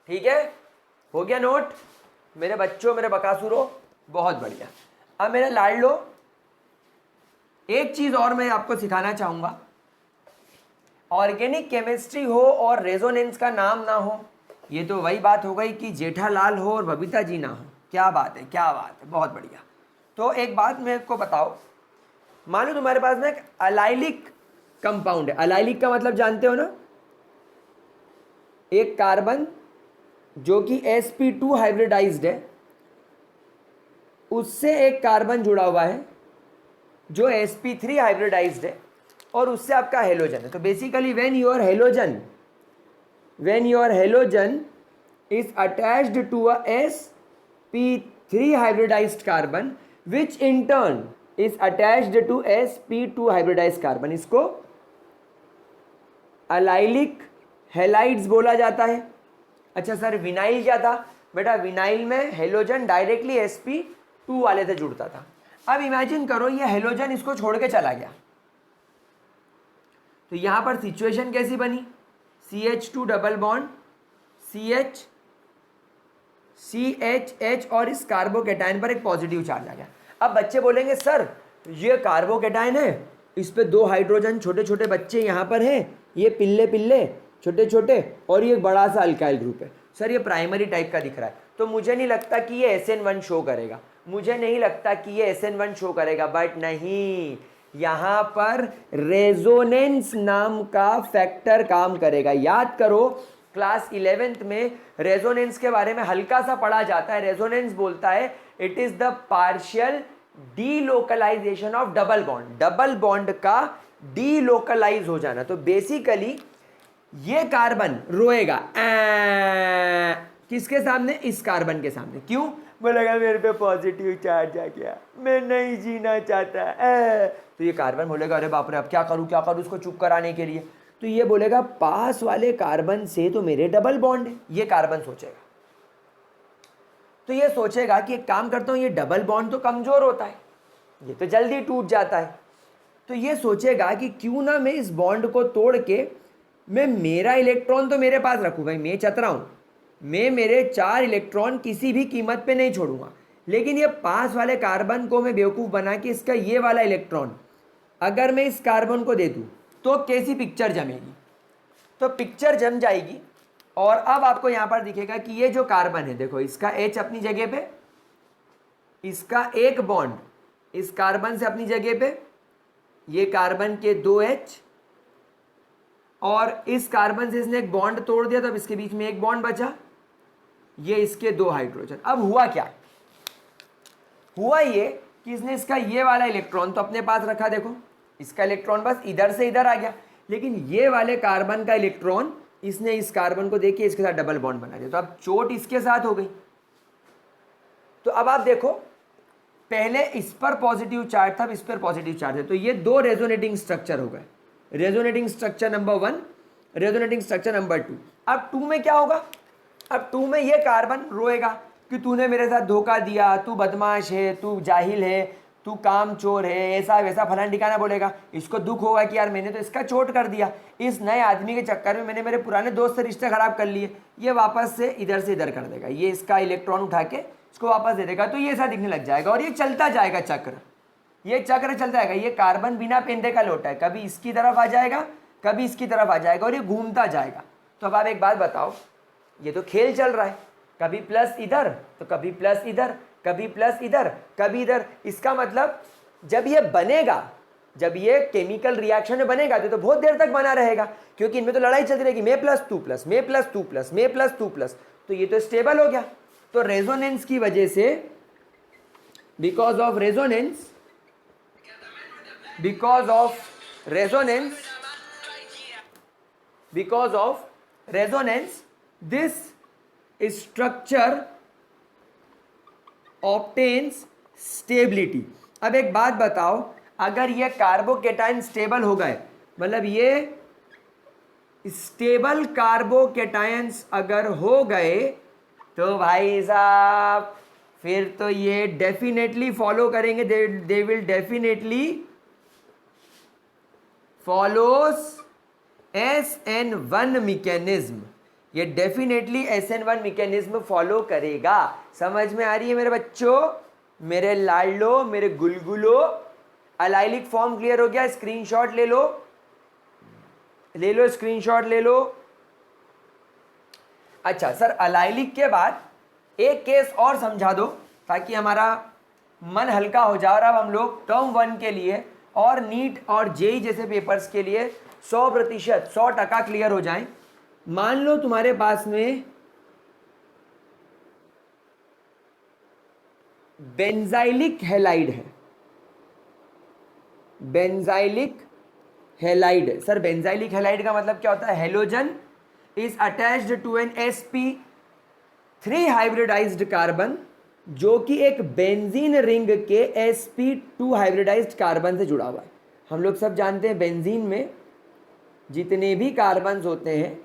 ठीक है, हो गया नोट मेरे बच्चों, मेरे बकासुरों, बहुत बढ़िया। अब मेरे लाडलो, एक चीज और मैं आपको सिखाना चाहूंगा, ऑर्गेनिक केमिस्ट्री हो और रेजोनेंस का नाम ना हो, ये तो वही बात हो गई कि जेठालाल हो और बबीता जी ना हो। क्या बात है, क्या बात है, बहुत बढ़िया। तो एक बात मेरे को बताओ, मान लो तुम्हारे पास ना एक अलाइलिक कंपाउंड है। अलाइलिक का मतलब जानते हो ना, एक कार्बन जो कि sp2 हाइब्रिडाइज्ड है, उससे एक कार्बन जुड़ा हुआ है जो sp3 हाइब्रिडाइज्ड है, और उससे आपका हेलोजन है। तो basically when your halogen is attached to a sp3 hybridized carbon which in turn is attached to sp2 hybridized carbon, इसको अलाइलिक हेलाइड्स बोला जाता है। अच्छा सर, विनाइल क्या था? बेटा विनाइल में हेलोजन डायरेक्टली sp2 वाले से जुड़ता था। अब इमेजिन करो ये हेलोजन इसको छोड़ के चला गया, तो यहां पर सिचुएशन कैसी बनी? CH2 डबल बॉन्ड CH और इस कार्बोकेटाइन पर एक पॉजिटिव चार्ज आ गया। अब बच्चे बोलेंगे सर ये कार्बोकेटाइन है, इस पे 2 हाइड्रोजन छोटे छोटे बच्चे यहाँ पर हैं, ये पिल्ले पिल्ले छोटे छोटे, और ये बड़ा सा अल्काइल ग्रुप है। सर ये प्राइमरी टाइप का दिख रहा है, तो मुझे नहीं लगता कि ये SN1 शो करेगा, मुझे नहीं लगता कि ये SN1 शो करेगा। बट नहीं, यहाँ पर रेजोनेंस नाम का फैक्टर काम करेगा। याद करो क्लास 11th में रेजोनेंस के बारे में हल्का सा पढ़ा जाता है। रेजोनेंस बोलता है it is the partial delocalisation of double bond, double bond का डीलोकलाइज हो जाना। तो बेसिकली ये कार्बन रोएगा किसके सामने? इस कार्बन के सामने। क्यों? बोलेगा मेरे पे पॉजिटिव चार्ज आ गया, मैं नहीं जीना चाहता। तो ये कार्बन बोलेगा अरे बाप रे, अब क्या करूं क्या करूं उसको चुप कराने के लिए। तो ये बोलेगा पास वाले कार्बन से तो मेरे डबल बॉन्ड है। ये कार्बन सोचेगा, तो ये सोचेगा कि एक काम करता हूं, ये डबल बॉन्ड तो कमजोर होता है, ये तो जल्दी टूट जाता है। तो ये सोचेगा कि क्यों ना मैं इस बॉन्ड को तोड़ के मैं मेरा इलेक्ट्रॉन तो मेरे पास रखूं। भाई मैं चतरा हूं, मैं मेरे 4 इलेक्ट्रॉन किसी भी कीमत पे नहीं छोड़ूंगा, लेकिन ये पास वाले कार्बन को मैं बेवकूफ़ बना के इसका ये वाला इलेक्ट्रॉन अगर मैं इस कार्बन को दे दूं तो कैसी पिक्चर जमेगी? तो पिक्चर जम जाएगी। और अब आपको यहां पर दिखेगा कि ये जो कार्बन है, देखो इसका H अपनी जगह पे, इसका एक बॉन्ड इस कार्बन से अपनी जगह पे, ये कार्बन के 2 H, और इस कार्बन से इसने एक बॉन्ड तोड़ दिया, तब इसके बीच में एक बॉन्ड बचा, ये इसके 2 हाइड्रोजन। अब हुआ क्या? हुआ ये कि इसने इसका ये वाला इलेक्ट्रॉन तो अपने पास रखा, देखो इसका इलेक्ट्रॉन बस इधर से इधर आ गया, लेकिन ये वाले कार्बन का इलेक्ट्रॉन इसने इस कार्बन को देके इसके साथ डबल बॉन्ड बना दिया। तो अब चोट इसके साथ हो गई। तो अब आप देखो, पहले इस पर पॉजिटिव चार्ज था, इस पर पॉजिटिव चार्ज है, तो ये 2 रेजोनेटिंग स्ट्रक्चर हो गए। Resonating structure number 1, resonating structure number 2। अब 2 में क्या होगा? अब 2 में ये कार्बन रोएगा कि तूने मेरे साथ धोखा दिया, तू बदमाश है, तू जाहिल है, तू काम चोर है, ऐसा वैसा फलाना ठिकाना बोलेगा। इसको दुख होगा कि यार मैंने तो इसका चोट कर दिया, इस नए आदमी के चक्कर में मैंने मेरे पुराने दोस्त से रिश्ते खराब कर लिए। ये वापस से इधर कर देगा, ये इसका इलेक्ट्रॉन उठा के इसको वापस दे देगा, तो ये ऐसा दिखने लग जाएगा और ये चलता जाएगा चक्र, ये चक्र चलता जाएगा। ये कार्बन बिना पेंदे का लौटा है, कभी इसकी तरफ आ जाएगा कभी इसकी तरफ आ जाएगा और ये घूमता जाएगा। तो अब आप एक बात बताओ, ये तो खेल चल रहा है, कभी प्लस इधर तो कभी प्लस इधर, कभी प्लस इधर कभी इधर। इसका मतलब जब ये बनेगा, जब ये केमिकल रिएक्शन में बनेगा तो बहुत देर तक बना रहेगा, क्योंकि इनमें तो लड़ाई चलती रहेगी, मैं प्लस तू प्लस, मैं प्लस तू प्लस, मैं प्लस तू प्लस, तो ये तो स्टेबल हो गया। तो रेजोनेंस की वजह से, because of resonance, because of resonance this structure obtains stability। अब एक बात बताओ, अगर ये कार्बोकेटाइन स्टेबल हो गए, मतलब ये स्टेबल कार्बोकेटाइंस अगर हो गए, तो भाई साहब फिर तो ये डेफिनेटली फॉलो करेंगे, they will definitely follows SN1 mechanism। ये डेफिनेटली SN1 मैकेनिज्म फॉलो करेगा। समझ में आ रही है मेरे बच्चों, मेरे लाडलो, मेरे गुलगुलो? अलाइलिक फॉर्म क्लियर हो गया? स्क्रीनशॉट ले लो, ले लो स्क्रीनशॉट ले लो। अच्छा सर, अलाइलिक के बाद एक केस और समझा दो ताकि हमारा मन हल्का हो जाए और अब हम लोग टर्म 1 के लिए और नीट और जेई जैसे पेपर्स के लिए 100% 100% क्लियर हो जाएं। मान लो तुम्हारे पास में बेंजाइलिक हैलाइड है, बेंजाइलिक हैलाइड है। सर बेंजाइलिक हैलाइड का मतलब क्या होता है? Halogen is attached to an sp3 hybridised carbon, जो कि एक बेंजीन रिंग के sp2 हाइब्रिडाइज्ड कार्बन से जुड़ा हुआ है। हम लोग सब जानते हैं बेंजीन में जितने भी कार्बन्स होते हैं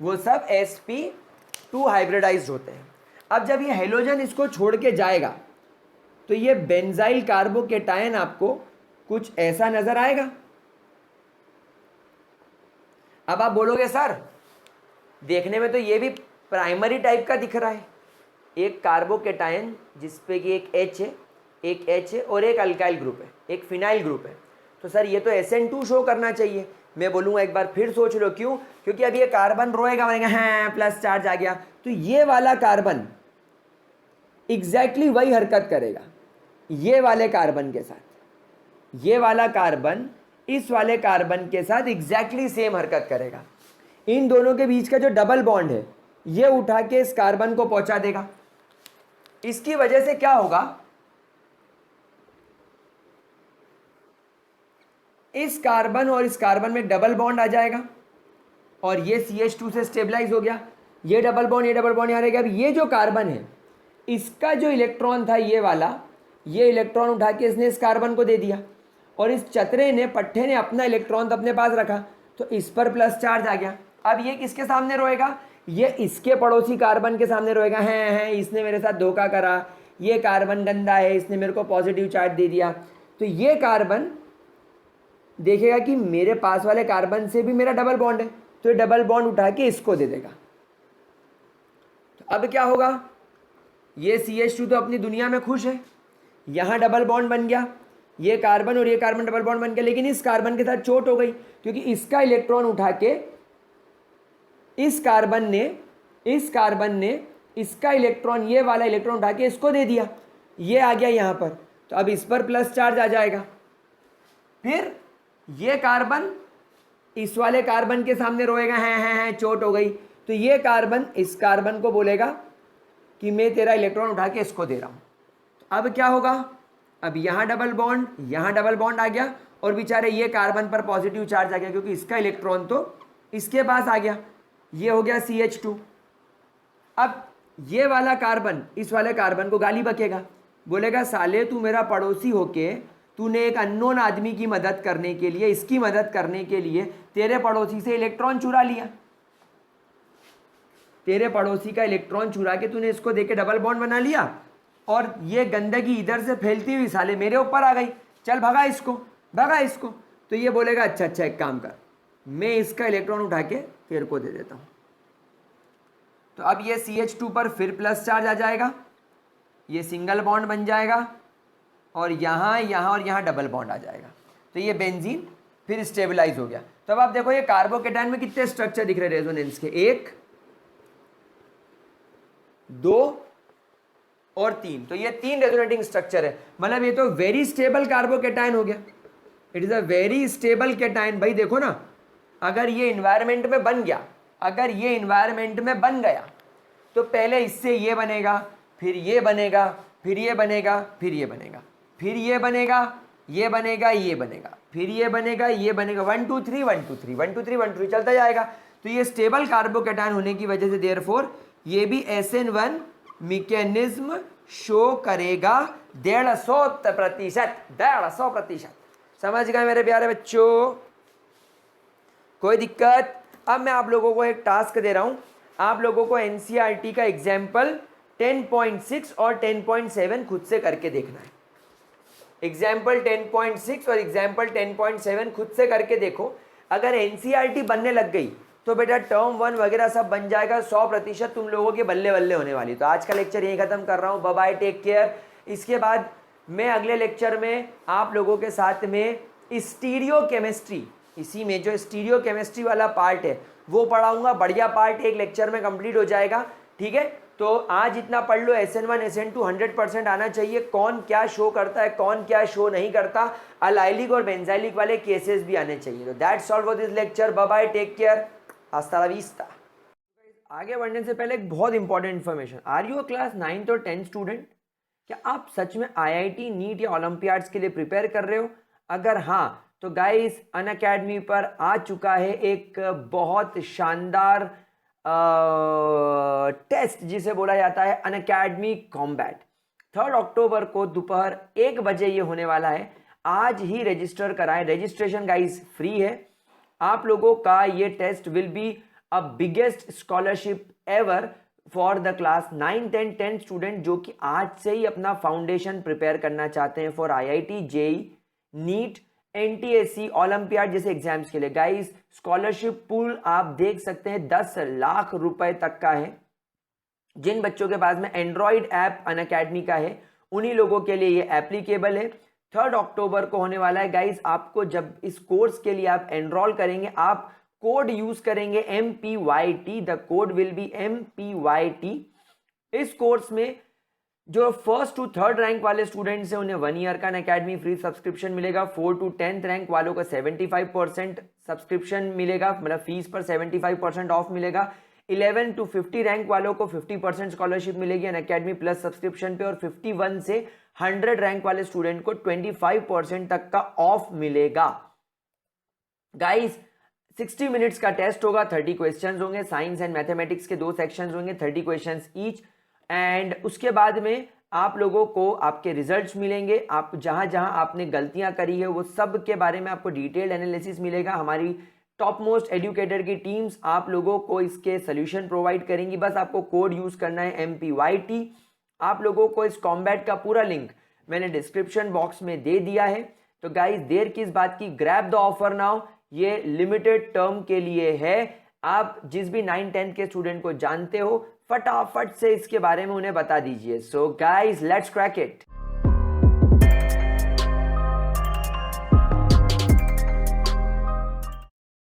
वो सब sp2 हाइब्रिडाइज्ड होते हैं। अब जब ये हेलोजन इसको छोड़ के जाएगा तो ये बेंजाइल कार्बोकेटायन आपको कुछ ऐसा नजर आएगा। अब आप बोलोगे सर देखने में तो ये भी प्राइमरी टाइप का दिख रहा है, एक कार्बोकेटायन जिसपे कि एक H है, एक H है और एक अल्काइल ग्रुप है, एक फिनाइल ग्रुप है, तो सर ये तो SN2 शो करना चाहिए। मैं बोलूँगा एक बार फिर सोच लो, क्यों? क्योंकि अब ये कार्बन रोएगा, बनेगा हाँ प्लस चार्ज आ गया, तो ये वाला कार्बन एग्जैक्टली वही हरकत करेगा ये वाले कार्बन के साथ। ये वाला कार्बन इस वाले कार्बन के साथ एग्जैक्टली सेम हरकत करेगा। इन दोनों के बीच का जो डबल बॉन्ड है ये उठा के इस कार्बन को पहुंचा देगा। इसकी वजह से क्या होगा? इस कार्बन और इस कार्बन में डबल बॉन्ड आ जाएगा और ये CH2 से स्टेबलाइज हो गया। ये डबल बॉन्ड यहाँ रहेगा। अब ये जो कार्बन है इसका जो इलेक्ट्रॉन था ये वाला, ये इलेक्ट्रॉन उठा के इसने इस कार्बन को दे दिया और इस चतरे ने, पट्टे ने अपना इलेक्ट्रॉन तो अपने पास रखा, तो इस पर प्लस चार्ज आ गया। अब ये किसके सामने रोएगा? ये इसके पड़ोसी कार्बन के सामने रोएगा। हैं इसने मेरे साथ धोखा करा, ये कार्बन गंदा है, इसने मेरे को पॉजिटिव चार्ज दे दिया। तो ये कार्बन देखेगा कि मेरे पास वाले कार्बन से भी मेरा डबल बॉन्ड है, तो ये डबल बॉन्ड उठा के इसको दे देगा। तो अब क्या होगा? ये CH2 तो अपनी दुनिया में खुश है, यहाँ डबल बॉन्ड बन गया, ये कार्बन और ये कार्बन डबल बॉन्ड बन गया, लेकिन इस कार्बन के साथ चोट हो गई क्योंकि इसका इलेक्ट्रॉन उठा के इस कार्बन ने इसका इलेक्ट्रॉन, ये वाला इलेक्ट्रॉन उठा के इसको दे दिया, ये आ गया यहाँ पर, तो अब इस पर प्लस चार्ज आ जाएगा। फिर ये कार्बन इस वाले कार्बन के सामने रोएगा, हैं चोट हो गई, तो ये कार्बन इस कार्बन को बोलेगा कि मैं तेरा इलेक्ट्रॉन उठा के इसको दे रहा हूँ। तो अब क्या होगा? अब यहाँ डबल बॉन्ड आ गया और बेचारे ये कार्बन पर पॉजिटिव चार्ज आ गया क्योंकि इसका इलेक्ट्रॉन तो इसके पास आ गया, ये हो गया CH2। अब ये वाला कार्बन इस वाले कार्बन को गाली बकेगा, बोलेगा साले तू मेरा पड़ोसी होके तूने एक अननोन आदमी की मदद करने के लिए, इसकी मदद करने के लिए तेरे पड़ोसी से इलेक्ट्रॉन चुरा लिया, तेरे पड़ोसी का इलेक्ट्रॉन चुरा के तूने इसको देके डबल बॉन्ड बना लिया और ये गंदगी इधर से फैलती हुई साले मेरे ऊपर आ गई, चल भगा इसको। तो ये बोलेगा अच्छा एक काम कर, मैं इसका इलेक्ट्रॉन उठा के तेरे को दे देता हूँ। तो अब ये CH2 पर फिर प्लस चार्ज आ जाएगा, ये सिंगल बॉन्ड बन जाएगा और यहाँ डबल बॉन्ड आ जाएगा, तो ये बेंजीन फिर स्टेबलाइज हो गया। तो अब आप देखो ये कार्बोकेटायन में कितने स्ट्रक्चर दिख रहे हैं रेजोनेंस के, 1 2 और 3, तो ये 3 रेजोनेटिंग स्ट्रक्चर है। मतलब ये तो वेरी स्टेबल कार्बोकेटायन हो गया, it is a very stable cation. भाई देखो ना, अगर ये इन्वायरमेंट में बन गया, अगर ये इन्वायरमेंट में बन गया तो पहले इससे ये बनेगा, फिर ये बनेगा, फिर ये बनेगा, फिर ये बनेगा, फिर ये बनेगा, ये बनेगा, ये बनेगा, फिर ये बनेगा, ये बनेगा, 1 2 3 1 2 3 1 2 3 1 2 3 चलता जाएगा। तो ये स्टेबल कार्बोकेटायन होने की वजह से देयरफॉर ये भी SN1 मैकेनिज्म शो करेगा 150%। समझ गए मेरे प्यारे बच्चों? कोई दिक्कत? अब मैं आप लोगों को एक टास्क दे रहा हूं, आप लोगों को NCERT का एग्जाम्पल 10.6 और 10.7 खुद से करके देखना है। एग्जाम्पल 10.6 और एग्जाम्पल 10.7 खुद से करके देखो। अगर NCERT बनने लग गई तो बेटा टर्म 1 वगैरह सब बन जाएगा, 100% तुम लोगों के बल्ले बल्ले होने वाली। तो आज का लेक्चर यही खत्म कर रहा हूँ, बाय बाय, टेक केयर। इसके बाद मैं अगले लेक्चर में आप लोगों के साथ में स्टीरियो केमिस्ट्री, इसी में जो स्टीरियो केमिस्ट्री वाला पार्ट है वो पढ़ाऊंगा। बढ़िया पार्ट एक लेक्चर में कंप्लीट हो जाएगा, ठीक है। तो आज इतना पढ़ लो, SN1 SN2 100% आना चाहिए, कौन क्या शो करता है कौन क्या शो नहीं करता, अलाइलिक और बेंजाइलिक वाले केसेस भी आने चाहिए। तो that's all for this lecture, bye bye, take care, hasta la vista. आगे बढ़ने से पहले एक बहुत important information, are you a class 9th और 10th स्टूडेंट? क्या आप सच में IIT नीट या ओलंपियाड्स के लिए प्रिपेयर कर रहे हो? अगर हाँ तो गाइस अनअकैडमी पर आ चुका है एक बहुत शानदार टेस्ट जिसे बोला जाता है अनअकैडमी कॉम्बैट। 3 अक्टूबर को दोपहर 1 बजे ये होने वाला है। आज ही रजिस्टर कराएं, रजिस्ट्रेशन गाइस फ्री है। आप लोगों का ये test will be a biggest scholarship ever for the class 9th and 10th student जो कि आज से ही अपना फाउंडेशन प्रिपेयर करना चाहते हैं for IIT, JEE, NEET, NTSC, olympiad जैसे एग्जाम्स के लिए। गाइस स्कॉलरशिप पूल आप देख सकते हैं 10 लाख रुपए तक का है। जिन बच्चों के पास में एंड्रॉइड ऐप अनअकैडमी का है उन्हीं लोगों के लिए ये एप्लीकेबल है। 3 अक्टूबर को होने वाला है गाइस। आपको जब इस कोर्स के लिए आप एनरोल करेंगे, आप कोड यूज करेंगे MPYT, the code will be MPYT। इस कोर्स में जो 1st to 3rd रैंक वाले स्टूडेंट्स हैं उन्हें 1 ईयर का अनअकैडमी फ्री सब्सक्रिप्शन मिलेगा। 4 to 10th रैंक वालों को 75% सब्सक्रिप्शन मिलेगा, मतलब फीस पर 75% ऑफ मिलेगा। 11 to 50 रैंक वालों को 50% स्कॉलरशिप मिलेगी अनअकैडमी प्लस सब्सक्रिप्शन पे, और 51 से 100 रैंक वाले स्टूडेंट को 25% तक का ऑफ मिलेगा। गाइस 60 मिनट्स का टेस्ट होगा, 30 क्वेश्चंस होंगे, साइंस एंड मैथमेटिक्स के 2 सेक्शंस होंगे, 30 क्वेश्चंस ईच। एंड उसके बाद में आप लोगों को आपके रिजल्ट्स मिलेंगे। आप जहां जहां आपने गलतियां करी है वो सब के बारे में आपको डिटेल्ड एनालिसिस मिलेगा। हमारी टॉप मोस्ट एजुकेटर की टीम्स आप लोगों को इसके सोल्यूशन प्रोवाइड करेंगी। बस आपको कोड यूज करना है MPYT। आप लोगों को इस कॉम्बैट का पूरा लिंक मैंने डिस्क्रिप्शन बॉक्स में दे दिया है। तो गाइस देर किस बात की, ग्रैब द ऑफर नाउ, ये लिमिटेड टर्म के लिए है। आप जिस भी 9th-10th के स्टूडेंट को जानते हो फटाफट से इसके बारे में उन्हें बता दीजिए। So guys let's crack it.